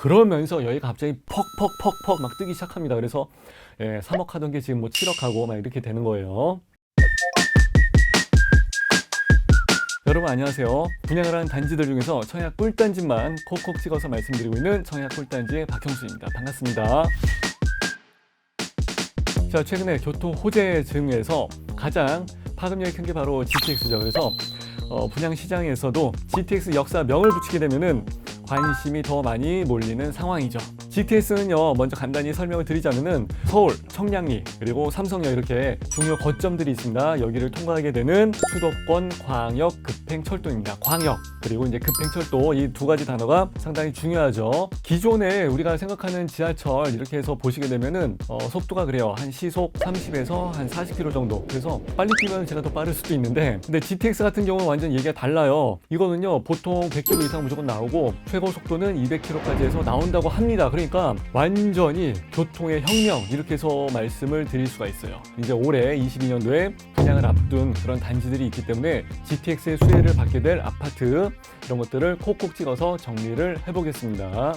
그러면서 여기가 갑자기 퍽퍽퍽퍽 막 뜨기 시작합니다. 그래서 3억 하던 게 지금 뭐 7억 하고 막 이렇게 되는 거예요. 여러분 안녕하세요. 분양을 한 단지들 중에서 청약 꿀단지만 콕콕 찍어서 말씀드리고 있는 청약 꿀단지의 박형수입니다. 반갑습니다. 자, 최근에 교통 호재 중에서 가장 파급력이 큰 게 바로 GTX죠. 그래서 분양 시장에서도 GTX 역사명을 붙이게 되면은 관심이 더 많이 몰리는 상황이죠. GTX는요, 먼저 간단히 설명을 드리자면은 서울, 청량리, 그리고 삼성역 이렇게 중요 거점들이 있습니다. 여기를 통과하게 되는 수도권 광역 급행철도입니다. 광역, 그리고 이제 급행철도 이 두 가지 단어가 상당히 중요하죠. 기존에 우리가 생각하는 지하철 이렇게 해서 보시게 되면은 속도가 그래요. 한 시속 30에서 한 40km 정도. 그래서 빨리 뛰면 제가 더 빠를 수도 있는데, 근데 GTX 같은 경우는 완전 얘기가 달라요. 이거는요, 보통 100km 이상 무조건 나오고 최고 속도는 200km까지 해서 나온다고 합니다. 그러니까 완전히 교통의 혁명 이렇게 해서 말씀을 드릴 수가 있어요. 이제 올해 22년도에 분양을 앞둔 그런 단지들이 있기 때문에 GTX의 수혜를 받게 될 아파트 이런 것들을 콕콕 찍어서 정리를 해보겠습니다.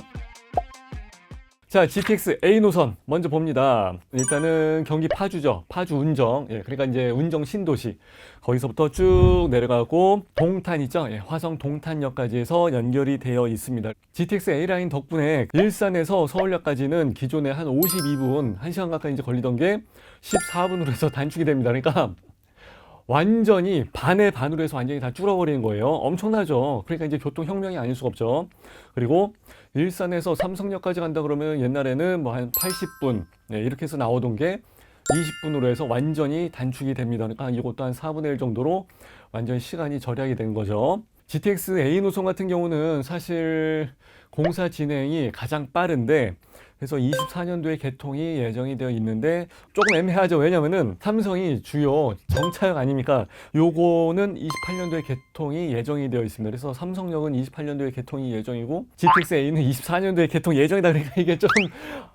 자, GTX A 노선 먼저 봅니다. 일단은 경기 파주죠. 파주 운정. 그러니까 이제 운정 신도시. 거기서부터 쭉 내려가고 동탄 있죠. 화성 동탄역까지 해서 연결이 되어 있습니다. GTX A 라인 덕분에 일산에서 서울역까지는 기존에 한 52분, 1시간 가까이 이제 걸리던 게 14분으로 해서 단축이 됩니다. 그러니까 완전히 반의 반으로 해서 완전히 다 줄어버리는 거예요. 엄청나죠. 그러니까 이제 교통혁명이 아닐 수가 없죠. 그리고 일산에서 삼성역까지 간다 그러면 옛날에는 뭐 한 80분 이렇게 해서 나오던 게 20분으로 해서 완전히 단축이 됩니다. 그러니까 이것도 한 4분의 1 정도로 완전히 시간이 절약이 된 거죠. GTX A 노선 같은 경우는 사실 공사 진행이 가장 빠른데, 그래서 24년도에 개통이 예정이 되어 있는데 조금 애매하죠. 왜냐면은 삼성이 주요 정차역 아닙니까? 요거는 28년도에 개통이 예정이 되어 있습니다. 그래서 삼성역은 28년도에 개통이 예정이고 GTX A는 24년도에 개통 예정이다. 그러니까 이게 좀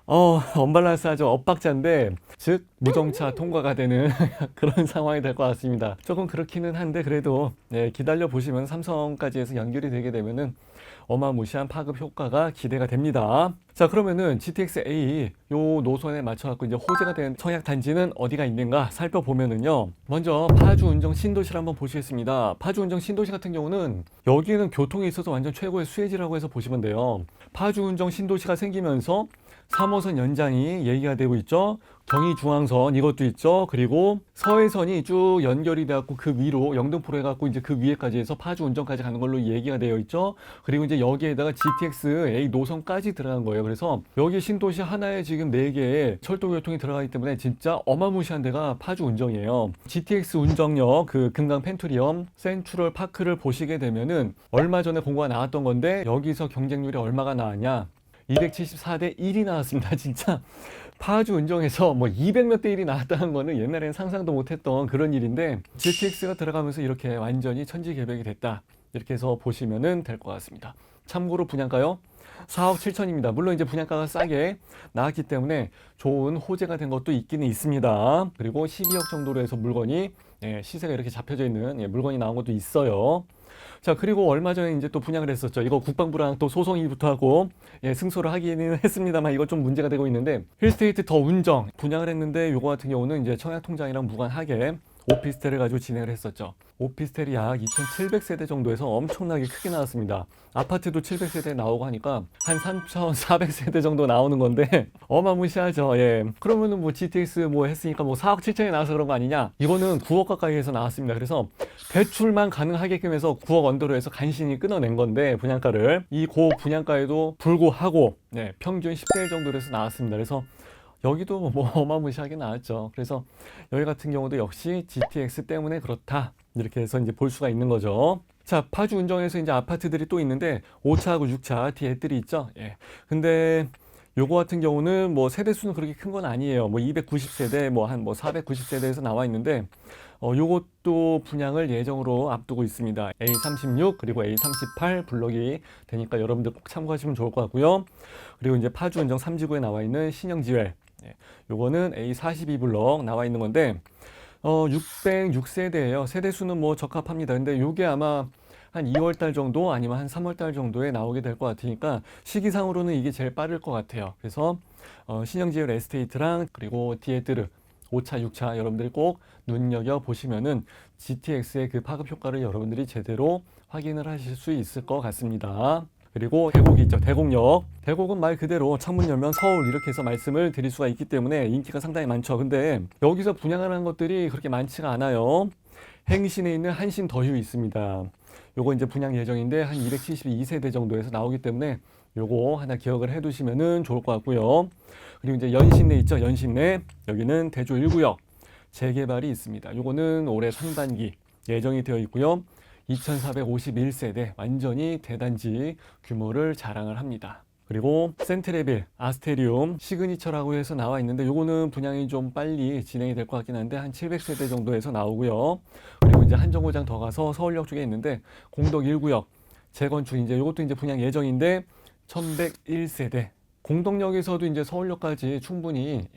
언밸런스하죠. 엇박자인데, 즉 무정차 통과가 되는 그런 상황이 될 것 같습니다. 조금 그렇기는 한데 그래도 기다려 보시면 삼성까지 해서 연결이 되게 되면은 어마무시한 파급 효과가 기대가 됩니다. 자, 그러면은 GTX A 요 노선에 맞춰 갖고 이제 호재가 된 청약 단지는 어디가 있는가 살펴보면은요, 먼저 파주 운정 신도시를 한번 보시겠습니다. 파주 운정 신도시 같은 경우는 여기는 교통에 있어서 완전 최고의 수혜지라고 해서 보시면 돼요. 파주 운정 신도시가 생기면서 3호선 연장이 얘기가 되고 있죠. 경의중앙선 이것도 있죠. 그리고 서해선이 쭉 연결이 돼갖고 그 위로 영등포로 해갖고 이제 그 위에까지 해서 파주 운정까지 가는 걸로 얘기가 되어 있죠. 그리고 이제 여기에다가 GTX A 노선까지 들어간 거예요. 그래서 여기 신도시 하나에 지금 4개의 철도 교통이 들어가기 때문에 진짜 어마무시한 데가 파주 운정이에요. GTX 운정역 그 금강 펜트리엄 센트럴 파크를 보시게 되면은 얼마 전에 공고가 나왔던 건데, 여기서 경쟁률이 얼마가 나왔냐? 274대 1이 나왔습니다. 진짜 파주 운정에서 뭐 200몇 대 1이 나왔다는 거는 옛날에는 상상도 못했던 그런 일인데, GTX가 들어가면서 이렇게 완전히 천지개벽이 됐다. 이렇게 해서 보시면 될 것 같습니다. 참고로 분양가요? 4억 7천입니다. 물론 이제 분양가가 싸게 나왔기 때문에 좋은 호재가 된 것도 있기는 있습니다. 그리고 12억 정도로 해서 물건이 시세가 이렇게 잡혀져 있는 물건이 나온 것도 있어요. 자, 그리고 얼마 전에 이제 또 분양을 했었죠. 이거 국방부랑 또 소송이부터 하고 승소를 하기는 했습니다만 이거 좀 문제가 되고 있는데, 힐스테이트 더 운정 분양을 했는데 요거 같은 경우는 이제 청약통장이랑 무관하게 오피스텔을 가지고 진행을 했었죠. 오피스텔이 약 2,700세대 정도에서 엄청나게 크게 나왔습니다. 아파트도 700세대 나오고 하니까 한 3,400세대 정도 나오는 건데 어마무시하죠. 그러면은 뭐 GTX 뭐 했으니까 뭐 4억 7천이 나와서 그런 거 아니냐? 이거는 9억 가까이에서 나왔습니다. 그래서 대출만 가능하게끔 해서 9억 언더로 해서 간신히 끊어낸 건데, 분양가를 이 고 분양가에도 불구하고 평균 10대 1 정도로 해서 나왔습니다. 그래서 여기도 뭐 어마무시하게 나왔죠. 그래서 여기 같은 경우도 역시 GTX 때문에 그렇다. 이렇게 해서 이제 볼 수가 있는 거죠. 자, 파주 운정에서 이제 아파트들이 또 있는데 5차하고 6차 뒤에 들이 있죠. 근데 요거 같은 경우는 뭐 세대 수는 그렇게 큰 건 아니에요. 뭐 290세대, 뭐 한 뭐 490세대에서 나와 있는데, 요것도 분양을 예정으로 앞두고 있습니다. A36 그리고 A38 블럭이 되니까 여러분들 꼭 참고하시면 좋을 것 같고요. 그리고 이제 파주 운정 3지구에 나와 있는 신영지회, 요거는 A42 블럭 나와 있는 건데 606세대예요. 세대 수는 뭐 적합합니다. 근데 요게 아마 한 2월 달 정도 아니면 한 3월 달 정도에 나오게 될 것 같으니까 시기상으로는 이게 제일 빠를 것 같아요. 그래서 신영지열 에스테이트랑 그리고 디에뜨르 5차, 6차 여러분들이 꼭 눈여겨 보시면은 GTX의 그 파급 효과를 여러분들이 제대로 확인을 하실 수 있을 것 같습니다. 그리고 대곡이 있죠. 대곡역. 대곡은 말 그대로 창문 열면 서울 이렇게 해서 말씀을 드릴 수가 있기 때문에 인기가 상당히 많죠. 근데 여기서 분양하는 것들이 그렇게 많지가 않아요. 행신에 있는 한신 더휴 있습니다. 요거 이제 분양 예정인데 한 272세대 정도에서 나오기 때문에 요거 하나 기억을 해 두시면은 좋을 것 같고요. 그리고 이제 연신내 있죠. 연신내. 여기는 대조 1구역 재개발이 있습니다. 요거는 올해 상반기 예정이 되어 있고요. 2451세대 완전히 대단지 규모를 자랑을 합니다. 그리고 센트레빌, 아스테리움, 시그니처라고 해서 나와 있는데 요거는 분양이 좀 빨리 진행이 될 것 같긴 한데 한 700세대 정도에서 나오고요. 그리고 이제 한 정거장 더 가서 서울역 쪽에 있는데 공덕 1구역 재건축 이제 요것도 이제 분양 예정인데 1101세대. 공덕역에서도 이제 서울역까지 충분히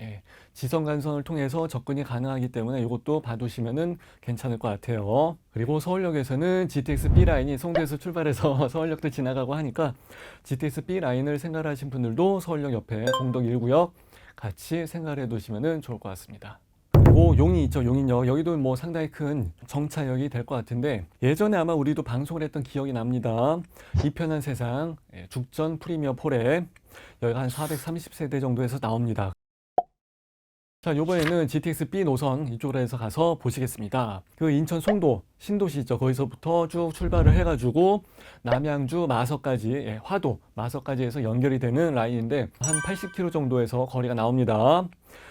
지선 간선을 통해서 접근이 가능하기 때문에 이것도 봐두시면은 괜찮을 것 같아요. 그리고 서울역에서는 GTX B 라인이 송도에서 출발해서 서울역도 지나가고 하니까 GTX B 라인을 생각하신 분들도 서울역 옆에 공덕 1구역 같이 생각해 두시면은 좋을 것 같습니다. 그리고 용인 있죠. 용인역. 여기도 뭐 상당히 큰 정차역이 될 것 같은데 예전에 아마 우리도 방송을 했던 기억이 납니다. 이 편한 세상 죽전 프리미어 폴에 여기가 한 430세대 정도에서 나옵니다. 자, 요번에는 GTX B 노선 이쪽으로 해서 가서 보시겠습니다. 그 인천 송도 신도시 있죠. 거기서부터 쭉 출발을 해가지고 남양주 마석까지 화도 마석까지 해서 연결이 되는 라인인데 한 80km 정도에서 거리가 나옵니다.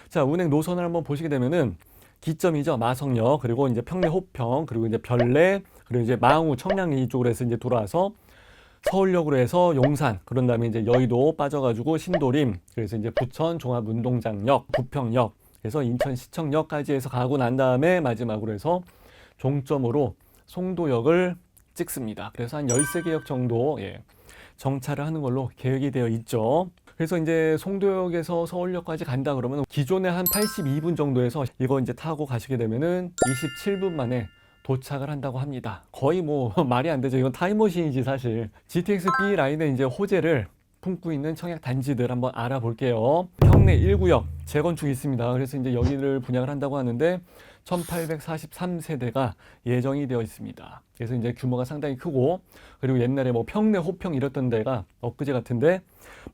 자, 운행 노선을 한번 보시게 되면은 기점이죠. 마석역 그리고 이제 평내 호평 그리고 이제 별내 그리고 이제 망우 청량리 이쪽으로 해서 이제 돌아와서 서울역으로 해서 용산, 그런 다음에 이제 여의도 빠져가지고 신도림, 그래서 이제 부천 종합운동장역, 부평역, 그래서 인천시청역까지 해서 가고 난 다음에 마지막으로 해서 종점으로 송도역을 찍습니다. 그래서 한 13개 역 정도 정차를 하는 걸로 계획이 되어 있죠. 그래서 이제 송도역에서 서울역까지 간다 그러면 기존에 한 82분 정도에서 이거 이제 타고 가시게 되면은 27분 만에 도착을 한다고 합니다. 거의 뭐 말이 안 되죠. 이건 타임머신이지 사실. GTX B 라인의 이제 호재를 품고 있는 청약 단지들 한번 알아볼게요. 평내 1구역 재건축이 있습니다. 그래서 이제 여기를 분양을 한다고 하는데 1843세대가 예정이 되어 있습니다. 그래서 이제 규모가 상당히 크고 그리고 옛날에 뭐 평내 호평 이랬던 데가 엊그제 같은데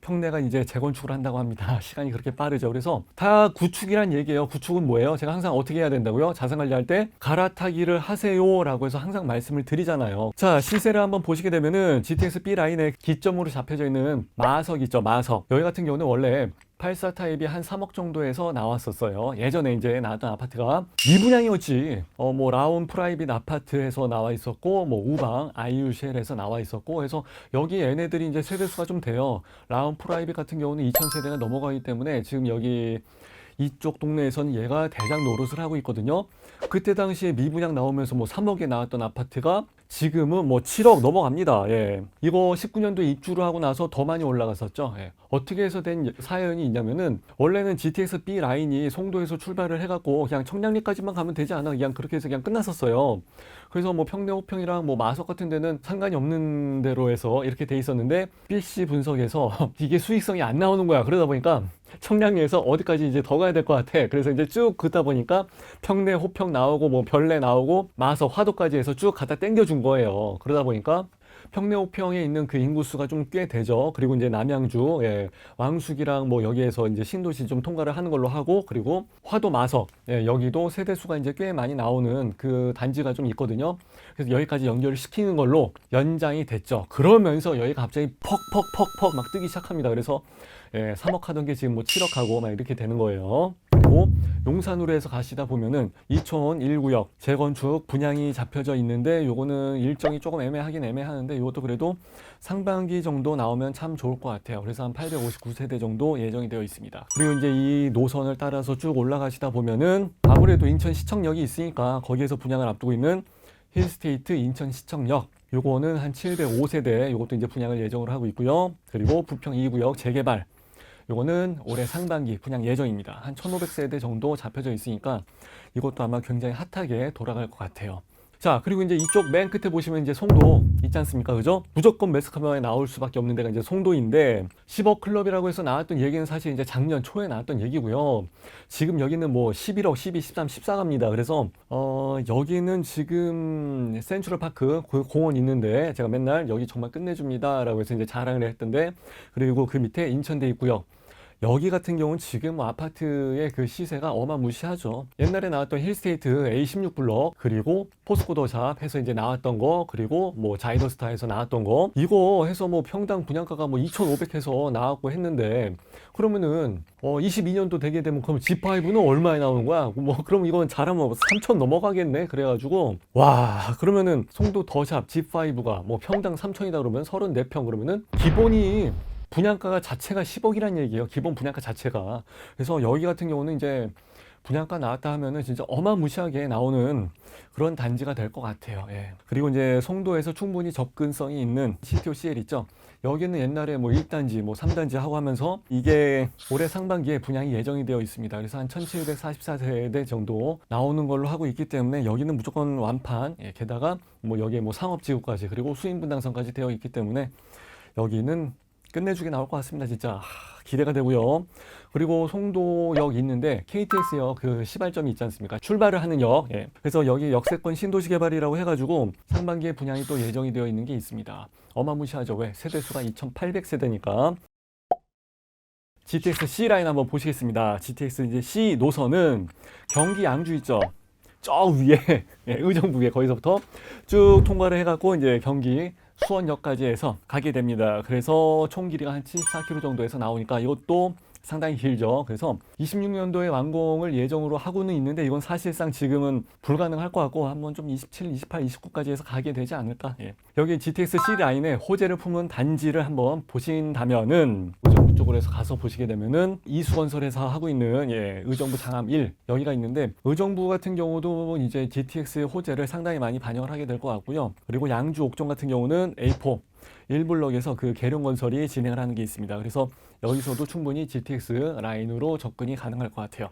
평내가 이제 재건축을 한다고 합니다. 시간이 그렇게 빠르죠. 그래서 다 구축이란 얘기예요. 구축은 뭐예요? 제가 항상 어떻게 해야 된다고요? 자산관리할 때 갈아타기를 하세요라고 해서 항상 말씀을 드리잖아요. 자, 시세를 한번 보시게 되면은 GTX B 라인의 기점으로 잡혀져 있는 마석 있죠. 마석. 여기 같은 경우는 원래 84 타입이 한 3억 정도에서 나왔었어요. 예전에 이제 나왔던 아파트가 미분양이었지. 뭐 라운 프라이빗 아파트에서 나와 있었고, 뭐 우방 아이유쉘에서 나와 있었고, 그래서 여기 얘네들이 이제 세대수가 좀 돼요. 라운 프라이빗 같은 경우는 2000세대가 넘어가기 때문에 지금 여기 이쪽 동네에서는 얘가 대장 노릇을 하고 있거든요. 그때 당시에 미분양 나오면서 뭐 3억에 나왔던 아파트가 지금은 뭐 7억 넘어갑니다. 이거 19년도에 입주를 하고 나서 더 많이 올라갔었죠. 어떻게 해서 된 사연이 있냐면은 원래는 GTX B 라인이 송도에서 출발을 해갖고 그냥 청량리까지만 가면 되지 않아. 그냥 그렇게 해서 그냥 끝났었어요. 그래서 뭐 평내 호평이랑 뭐 마석 같은 데는 상관이 없는 대로 해서 이렇게 돼 있었는데 PC 분석에서 이게 수익성이 안 나오는 거야. 그러다 보니까 청량리에서 어디까지 이제 더 가야 될 것 같아. 그래서 이제 쭉 긋다 보니까 평내 호평 나오고 뭐 별내 나오고 마석 화도까지 해서 쭉 갖다 땡겨준 거예요. 그러다 보니까 평내 호평에 있는 그 인구수가 좀 꽤 되죠. 그리고 이제 남양주, 왕숙이랑 뭐 여기에서 이제 신도시 좀 통과를 하는 걸로 하고, 그리고 화도 마석, 여기도 세대수가 이제 꽤 많이 나오는 그 단지가 좀 있거든요. 그래서 여기까지 연결을 시키는 걸로 연장이 됐죠. 그러면서 여기가 갑자기 퍽퍽퍽퍽 막 뜨기 시작합니다. 그래서 3억 하던 게 지금 뭐 7억 하고 막 이렇게 되는 거예요. 그리고 용산으로 해서 가시다 보면은 이촌 1구역 재건축 분양이 잡혀져 있는데 요거는 일정이 조금 애매하긴 애매하는데 이것도 그래도 상반기 정도 나오면 참 좋을 것 같아요. 그래서 한 859세대 정도 예정이 되어 있습니다. 그리고 이제 이 노선을 따라서 쭉 올라가시다 보면은 아무래도 인천시청역이 있으니까 거기에서 분양을 앞두고 있는 힐스테이트 인천시청역 요거는 한 705세대 요것도 이제 분양을 예정으로 하고 있고요. 그리고 부평 2구역 재개발 요거는 올해 상반기 분양 예정입니다. 한 1500세대 정도 잡혀져 있으니까 이것도 아마 굉장히 핫하게 돌아갈 것 같아요. 자, 그리고 이제 이쪽 맨 끝에 보시면 이제 송도 있지 않습니까? 그죠? 무조건 매스컴에 나올 수밖에 없는 데가 이제 송도인데 10억 클럽이라고 해서 나왔던 얘기는 사실 이제 작년 초에 나왔던 얘기고요. 지금 여기는 뭐 11억, 12, 13, 14 갑니다. 그래서 여기는 지금 센트럴 파크 그 공원 있는데 제가 맨날 여기 정말 끝내줍니다라고 해서 이제 자랑을 했던데, 그리고 그 밑에 인천대 있고요. 여기 같은 경우는 지금 뭐 아파트의 그 시세가 어마무시하죠. 옛날에 나왔던 힐스테이트 A16 블럭, 그리고 포스코더샵 해서 이제 나왔던 거, 그리고 뭐 자이더스타에서 나왔던 거, 이거 해서 뭐 평당 분양가가 뭐 2,500 해서 나왔고 했는데, 그러면은 22년도 되게 되면 그럼 G5는 얼마에 나오는 거야? 뭐 그럼 이건 잘하면 3,000 넘어가겠네. 그래가지고 와, 그러면은 송도 더샵 G5가 뭐 평당 3,000이다 그러면 34평 그러면은 기본이 분양가가 자체가 10억이란 얘기예요. 기본 분양가 자체가. 그래서 여기 같은 경우는 이제 분양가 나왔다 하면은 진짜 어마무시하게 나오는 그런 단지가 될 것 같아요. 예. 그리고 이제 송도에서 충분히 접근성이 있는 CTO-CL 있죠. 여기는 옛날에 뭐 1단지, 뭐 3단지 하고 하면서 이게 올해 상반기에 분양이 예정이 되어 있습니다. 그래서 한 1744세대 정도 나오는 걸로 하고 있기 때문에 여기는 무조건 완판, 예. 게다가 뭐 여기에 뭐 상업지구까지 그리고 수인분당선까지 되어 있기 때문에 여기는 끝내주게 나올 것 같습니다. 진짜 기대가 되고요. 그리고 송도역 있는데 KTX역 그 시발점이 있지 않습니까? 출발을 하는 역. 예. 그래서 여기 역세권 신도시 개발이라고 해가지고 상반기에 분양이 또 예정이 되어 있는 게 있습니다. 어마무시하죠. 왜? 세대수가 2,800세대니까. GTX C 라인 한번 보시겠습니다. GTX 이제 C 노선은 경기 양주 있죠. 저 위에 예, 의정부 위에 거기서부터 쭉 통과를 해갖고 이제 경기 수원역까지 해서 가게 됩니다. 그래서 총 길이가 한 74km 정도에서 나오니까 이것도 상당히 길죠. 그래서 26년도에 완공을 예정으로 하고는 있는데 이건 사실상 지금은 불가능할 것 같고 한번 좀 27, 28, 29까지 해서 가게 되지 않을까. 예. 여기 GTX C 라인에 호재를 품은 단지를 한번 보신다면은 의정부 쪽으로 해서 가서 보시게 되면은 이수건설에서 하고 있는 예, 의정부 장암 1 여기가 있는데, 의정부 같은 경우도 이제 GTX의 호재를 상당히 많이 반영을 하게 될 것 같고요. 그리고 양주 옥정 같은 경우는 A4 1블럭에서 그 계룡 건설이 진행을 하는 게 있습니다. 그래서 여기서도 충분히 GTX 라인으로 접근이 가능할 것 같아요.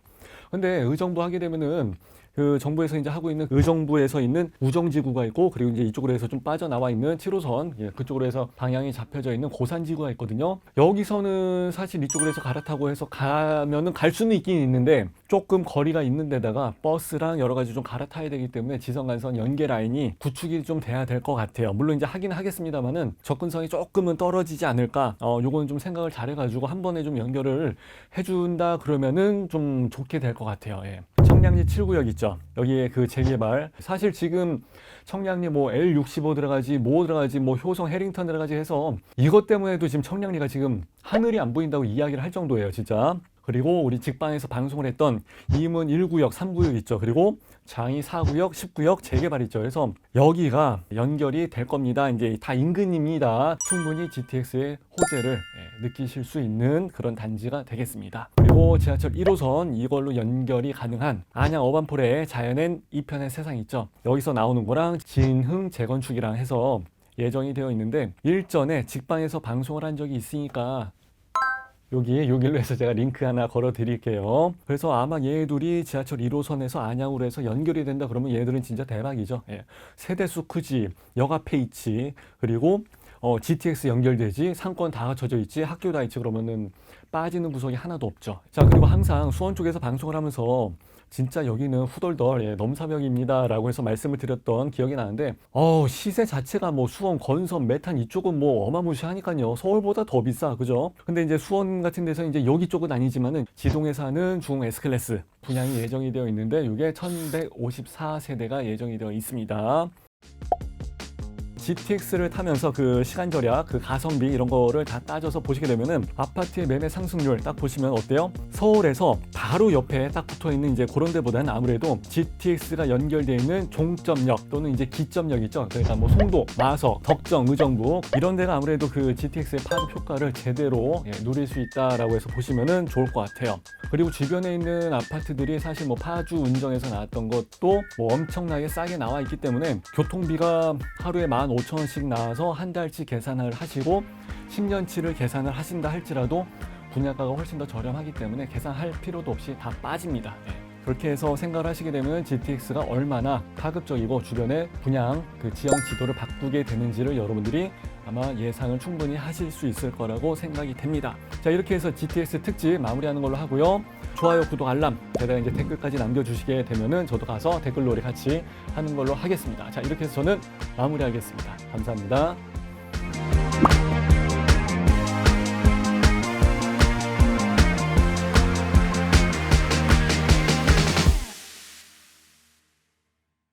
근데 의정부 하게 되면은 그 정부에서 이제 하고 있는 의정부에서 있는 우정지구가 있고, 그리고 이제 이쪽으로 해서 좀 빠져나와 있는 7호선 예, 그쪽으로 해서 방향이 잡혀져 있는 고산지구가 있거든요. 여기서는 사실 이쪽으로 해서 갈아타고 해서 가면은 갈 수는 있긴 있는데 조금 거리가 있는 데다가 버스랑 여러 가지 좀 갈아타야 되기 때문에 지성간선 연계 라인이 구축이 좀 돼야 될 것 같아요. 물론 이제 하긴 하겠습니다만은 접근성이 조금은 떨어지지 않을까. 요거는 좀 생각을 잘해가지고 한 번에 좀 연결을 해준다 그러면은 좀 좋게 될 것 같아요. 예. 청량리 7구역 있죠. 여기에 그 재개발. 사실 지금 청량리 뭐 L65 들어가지, 뭐 들어가지, 뭐 효성 해링턴 들어가지 해서 이것 때문에도 지금 청량리가 지금 하늘이 안 보인다고 이야기를 할 정도예요, 진짜. 그리고 우리 직방에서 방송을 했던 이문 1구역, 3구역 있죠. 그리고 장이 4구역, 10구역 재개발 있죠. 그래서 여기가 연결이 될 겁니다. 이제 다 인근입니다. 충분히 GTX의 호재를 느끼실 수 있는 그런 단지가 되겠습니다. 그리고 지하철 1호선 이걸로 연결이 가능한 안양 어반폴의 자연엔 2편의 세상 있죠. 여기서 나오는 거랑 진흥 재건축이랑 해서 예정이 되어 있는데 일전에 직방에서 방송을 한 적이 있으니까 여기로 해서 제가 링크 하나 걸어 드릴게요. 그래서 아마 얘들이 지하철 1호선에서 안양으로 해서 연결이 된다 그러면 얘들은 진짜 대박이죠. 예. 세대수 크지, 역 앞에 있지, 그리고 GTX 연결되지, 상권 다 갖춰져 있지, 학교 다 있지, 그러면은 빠지는 구석이 하나도 없죠. 자, 그리고 항상 수원 쪽에서 방송을 하면서 진짜 여기는 후덜덜 예, 넘사벽입니다 라고 해서 말씀을 드렸던 기억이 나는데 시세 자체가 뭐 수원, 건선, 메탄 이쪽은 뭐 어마무시하니까요. 서울보다 더 비싸, 그죠? 근데 이제 수원 같은 데서 이제 여기 쪽은 아니지만은 지동에 사는 중 S클래스 분양이 예정이 되어 있는데 이게 1154세대가 예정이 되어 있습니다. GTX를 타면서 그 시간 절약, 그 가성비 이런 거를 다 따져서 보시게 되면은 아파트의 매매 상승률 딱 보시면 어때요? 서울에서 바로 옆에 딱 붙어 있는 이제 그런 데보다는 아무래도 GTX가 연결되어 있는 종점역 또는 이제 기점역 있죠. 그러니까 뭐 송도, 마석, 덕정, 의정부 이런 데가 아무래도 그 GTX의 파급 효과를 제대로 누릴 수 있다라고 해서 보시면은 좋을 것 같아요. 그리고 주변에 있는 아파트들이 사실 뭐 파주 운정에서 나왔던 것도 뭐 엄청나게 싸게 나와 있기 때문에 교통비가 하루에 15,000원씩 나와서 한 달치 계산을 하시고 10년치를 계산을 하신다 할지라도 분양가가 훨씬 더 저렴하기 때문에 계산할 필요도 없이 다 빠집니다. 그렇게 해서 생각을 하시게 되면 GTX가 얼마나 파급적이고 주변의 분양 그 지형 지도를 바꾸게 되는지를 여러분들이 아마 예상을 충분히 하실 수 있을 거라고 생각이 됩니다. 자, 이렇게 해서 GTX 특집 마무리하는 걸로 하고요. 좋아요, 구독, 알람, 게다가 이제 댓글까지 남겨주시게 되면은 저도 가서 댓글놀이 같이 하는 걸로 하겠습니다. 자, 이렇게 해서 저는 마무리하겠습니다. 감사합니다.